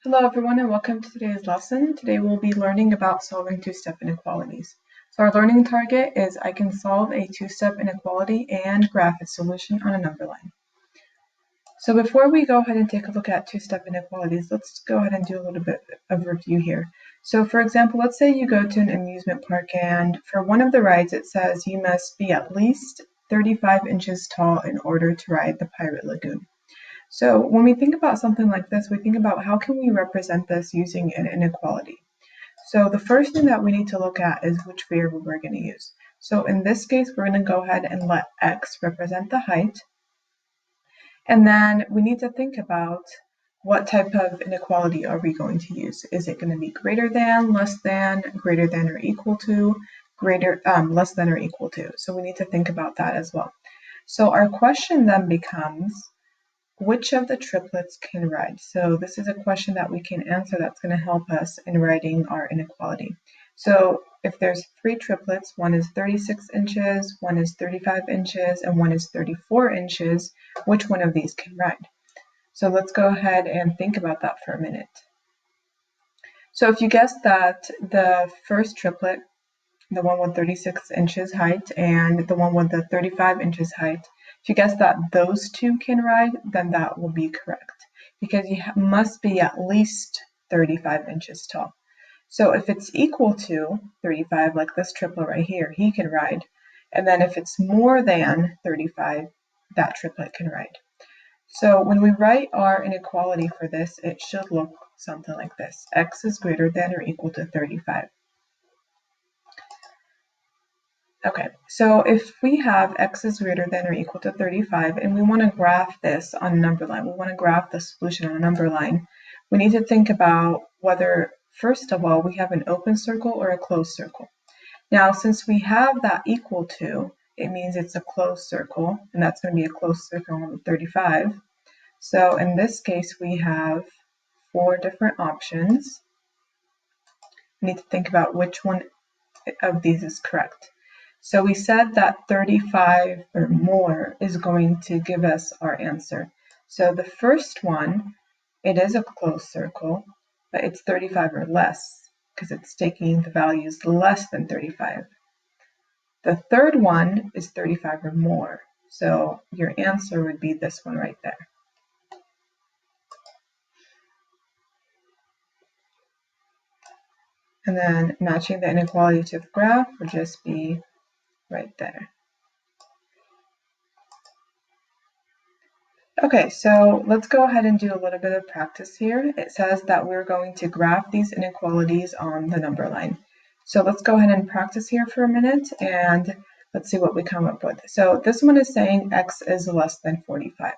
Hello everyone and welcome to today's lesson. Today we'll be learning about solving two-step inequalities. So our learning target is I can solve a two-step inequality and graph its solution on a number line. So before we go ahead and take a look at two-step inequalities, let's go ahead and do a little bit of review here. So for example, let's say you go to an amusement park and for one of the rides it says you must be at least 35 inches tall in order to ride the Pirate Lagoon. So when we think about something like this, we think about how can we represent this using an inequality. So the first thing that we need to look at is which variable we're going to use. So in this case, we're going to go ahead and let x represent the height. And then we need to think about what type of inequality are we going to use. Is it going to be greater than, less than, greater than or equal to, less than or equal to? So we need to think about that as well. So our question then becomes, which of the triplets can ride? So this is a question that we can answer that's going to help us in writing our inequality. So if there's three triplets, one is 36 inches, one is 35 inches, and one is 34 inches, which one of these can ride? So let's go ahead and think about that for a minute. So if you guess that the first triplet, the one with 36 inches height and the one with the 35 inches height, if you guess that those two can ride, then that will be correct because you must be at least 35 inches tall. So if it's equal to 35, like this triplet right here, he can ride. And then if it's more than 35, that triplet can ride. So when we write our inequality for this, it should look something like this. X is greater than or equal to 35. Okay, so if we have x is greater than or equal to 35 and we want to graph this on a number line, we want to graph the solution on a number line, we need to think about whether, first of all, we have an open circle or a closed circle. Now, since we have that equal to, it means it's a closed circle, and that's going to be a closed circle on 35. So in this case, we have four different options. We need to think about which one of these is correct. So we said that 35 or more is going to give us our answer. So the first one, it is a closed circle, but it's 35 or less because it's taking the values less than 35. The third one is 35 or more. So your answer would be this one right there. And then matching the inequality to the graph would just be right there. Okay, so let's go ahead and do a little bit of practice here. It says that we're going to graph these inequalities on the number line. So let's go ahead and practice here for a minute and let's see what we come up with. So this one is saying x is less than 45.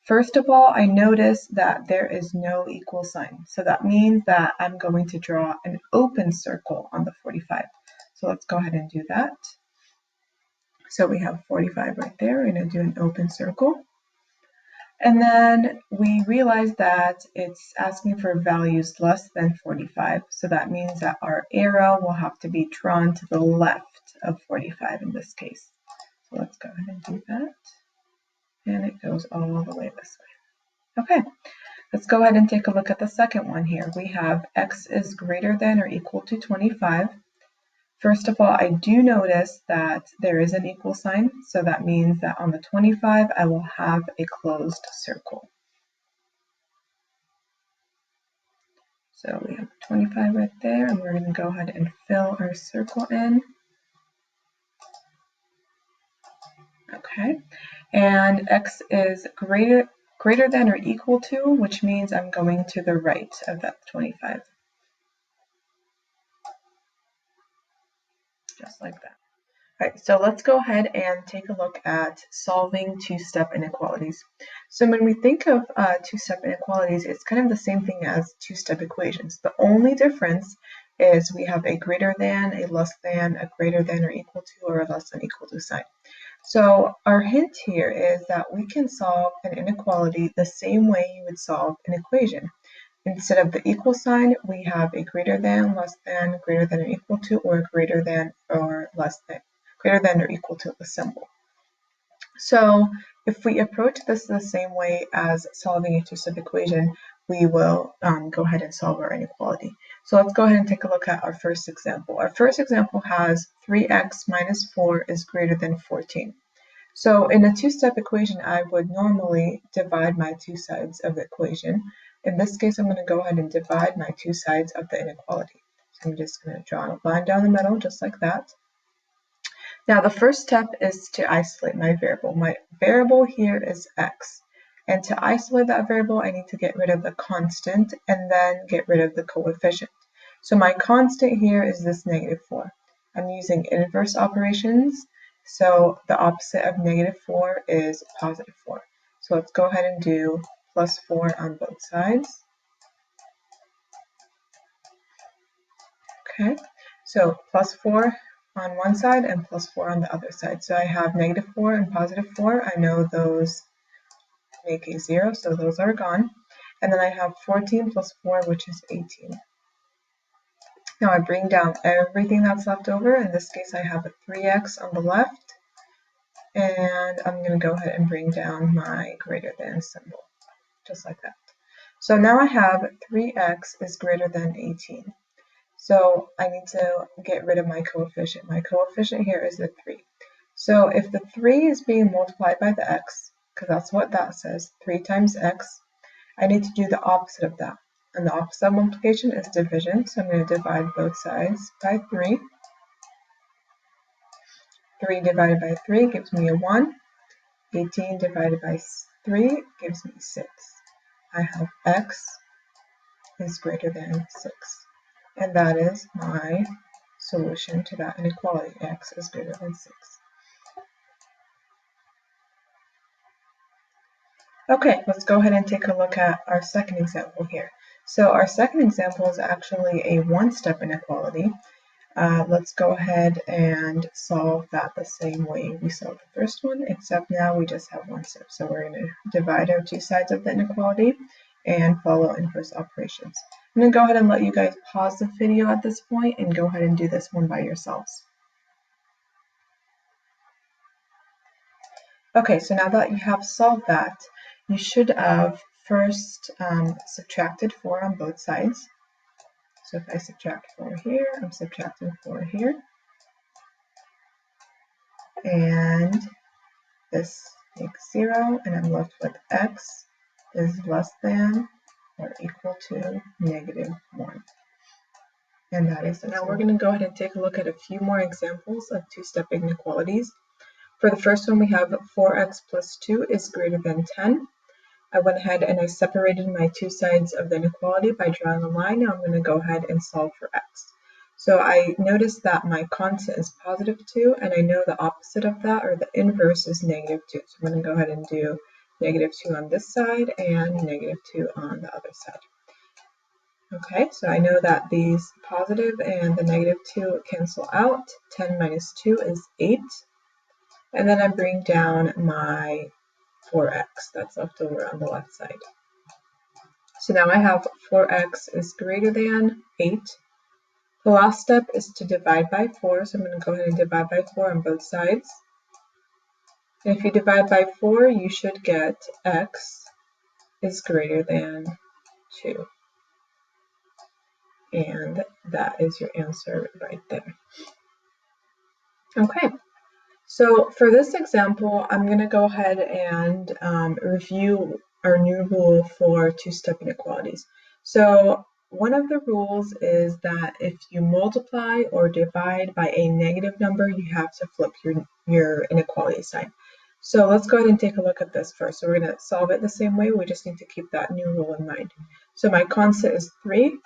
First of all, I notice that there is no equal sign. So that means that I'm going to draw an open circle on the 45. So let's go ahead and do that. So we have 45 right there. We're going to do an open circle. And then we realize that it's asking for values less than 45. So that means that our arrow will have to be drawn to the left of 45 in this case. So let's go ahead and do that. And it goes all the way this way. Okay, let's go ahead and take a look at the second one here. We have x is greater than or equal to 25. First of all, I do notice that there is an equal sign, so that means that on the 25, I will have a closed circle. So we have 25 right there, and we're going to go ahead and fill our circle in. Okay, and x is greater than or equal to, which means I'm going to the right of that 25. Just like that. All right, so let's go ahead and take a look at solving two-step inequalities. So when we think of two-step inequalities, it's kind of the same thing as two-step equations. The only difference is we have a greater than, a less than, a greater than or equal to, or a less than equal to sign. So our hint here is that we can solve an inequality the same way you would solve an equation. Instead of the equal sign, we have a greater than, less than, greater than or equal to, or greater than or less than, greater than or equal to a symbol. So if we approach this the same way as solving a two-step equation, we will go ahead and solve our inequality. So let's go ahead and take a look at our first example. Our first example has 3x minus 4 is greater than 14. So in a two-step equation, I would normally divide my two sides of the equation. In this case, I'm going to go ahead and divide my two sides of the inequality. So I'm just going to draw a line down the middle, just like that. Now the first step is to isolate my variable. My variable here is x. And to isolate that variable, I need to get rid of the constant and then get rid of the coefficient. So my constant here is this -4. I'm using inverse operations. So the opposite of -4 is +4. So let's go ahead and do +4 on both sides. Okay, so +4 on one side and +4 on the other side. So I have -4 and +4. I know those make a 0, so those are gone. And then I have 14 plus 4, which is 18. Now I bring down everything that's left over. In this case, I have a 3x on the left. And I'm going to go ahead and bring down my greater than symbol, just like that. So now I have 3x is greater than 18. So I need to get rid of my coefficient. My coefficient here is the 3. So if the 3 is being multiplied by the x, because that's what that says, 3 times x, I need to do the opposite of that. And the opposite of multiplication is division. So I'm going to divide both sides by 3. 3 divided by 3 gives me a 1. 18 divided by 3 gives me 6. I have x is greater than 6. And that is my solution to that inequality. X is greater than 6. Okay, let's go ahead and take a look at our second example here. So our second example is actually a one-step inequality. Let's go ahead and solve that the same way we solved the first one, except now we just have one step. So we're going to divide our two sides of the inequality and follow inverse operations. I'm going to go ahead and let you guys pause the video at this point and go ahead and do this one by yourselves. Okay, so now that you have solved that, you should have first subtracted 4 on both sides. So if I subtract 4 here, I'm subtracting 4 here. And this makes 0, and I'm left with x is less than or equal to -1. And that is it. Now we're going to go ahead and take a look at a few more examples of two-step inequalities. For the first one, we have 4x plus 2 is greater than 10. I went ahead and I separated my two sides of the inequality by drawing a line. Now I'm going to go ahead and solve for x. So I noticed that my constant is +2, and I know the opposite of that, or the inverse, is -2. So I'm going to go ahead and do -2 on this side and -2 on the other side. Okay, so I know that these positive and the -2 cancel out. 10 minus 2 is 8. And then I bring down my 4x that's left over on the left side. So now I have 4x is greater than 8. The last step is to divide by 4, so I'm going to go ahead and divide by 4 on both sides. And if you divide by 4, you should get x is greater than 2. And that is your answer right there. Okay. So for this example, I'm going to go ahead and review our new rule for two-step inequalities. So one of the rules is that if you multiply or divide by a negative number, you have to flip your inequality sign. So let's go ahead and take a look at this first. So we're going to solve it the same way. We just need to keep that new rule in mind. So my constant is 3.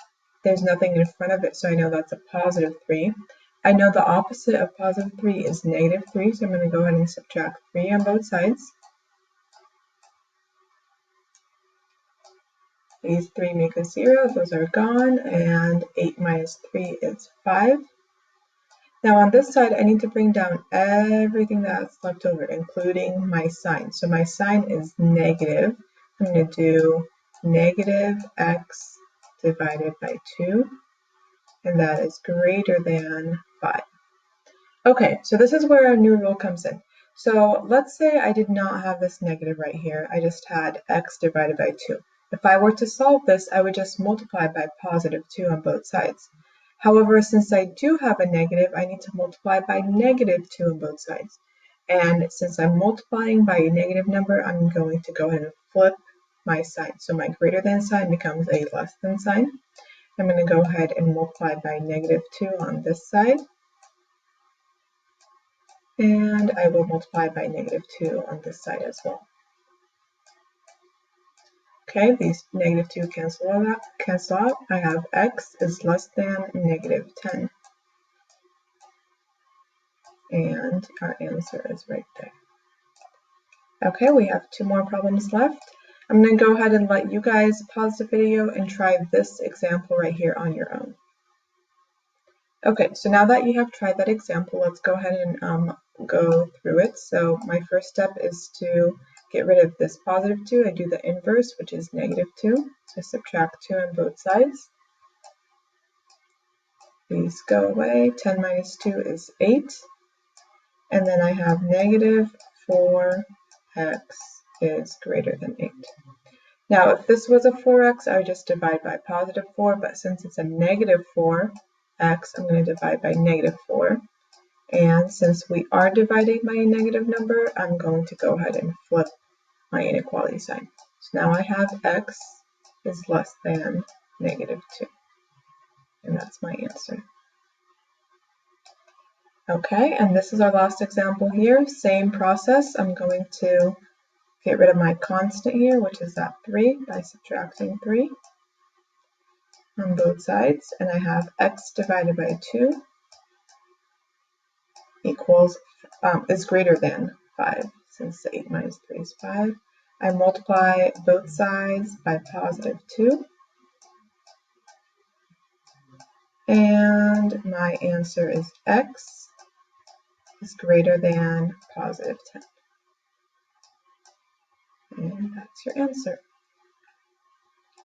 There's nothing in front of it, so I know that's a +3. I know the opposite of +3 is -3, so I'm going to go ahead and subtract 3 on both sides. These 3 make a 0, those are gone, and 8 minus 3 is 5. Now on this side, I need to bring down everything that's left over, including my sign. So my sign is negative. I'm going to do -x divided by 2, and that is greater than 5. Okay, so this is where our new rule comes in. So let's say I did not have this negative right here. I just had x divided by 2. If I were to solve this, I would just multiply by positive 2 on both sides. However, since I do have a negative, I need to multiply by negative 2 on both sides. And since I'm multiplying by a negative number, I'm going to go ahead and flip my sign. So my greater than sign becomes a less than sign. I'm going to go ahead and multiply by negative 2 on this side. And I will multiply by negative 2 on this side as well. Okay, these negative 2 cancel out. I have x is less than negative 10. And our answer is right there. Okay, we have 2 more problems left. I'm going to go ahead and let you guys pause the video and try this example right here on your own. Okay, so now that you have tried that example, let's go ahead and go through it. So my first step is to get rid of this positive 2. I do the inverse, which is negative 2. So subtract 2 on both sides. These go away. 10 minus 2 is 8. And then I have negative 4x is greater than 8. Now, if this was a 4x, I would just divide by positive 4. But since it's a negative 4x, I'm going to divide by negative 4. And since we are dividing by a negative number, I'm going to go ahead and flip my inequality sign. So now I have x is less than negative 2. And that's my answer. Okay, and this is our last example here. Same process. I'm going to get rid of my constant here, which is that 3, by subtracting 3 on both sides. And I have x divided by 2 equals, is greater than 5, since 8 minus 3 is 5. I multiply both sides by positive 2. And my answer is x is greater than positive 10. And that's your answer.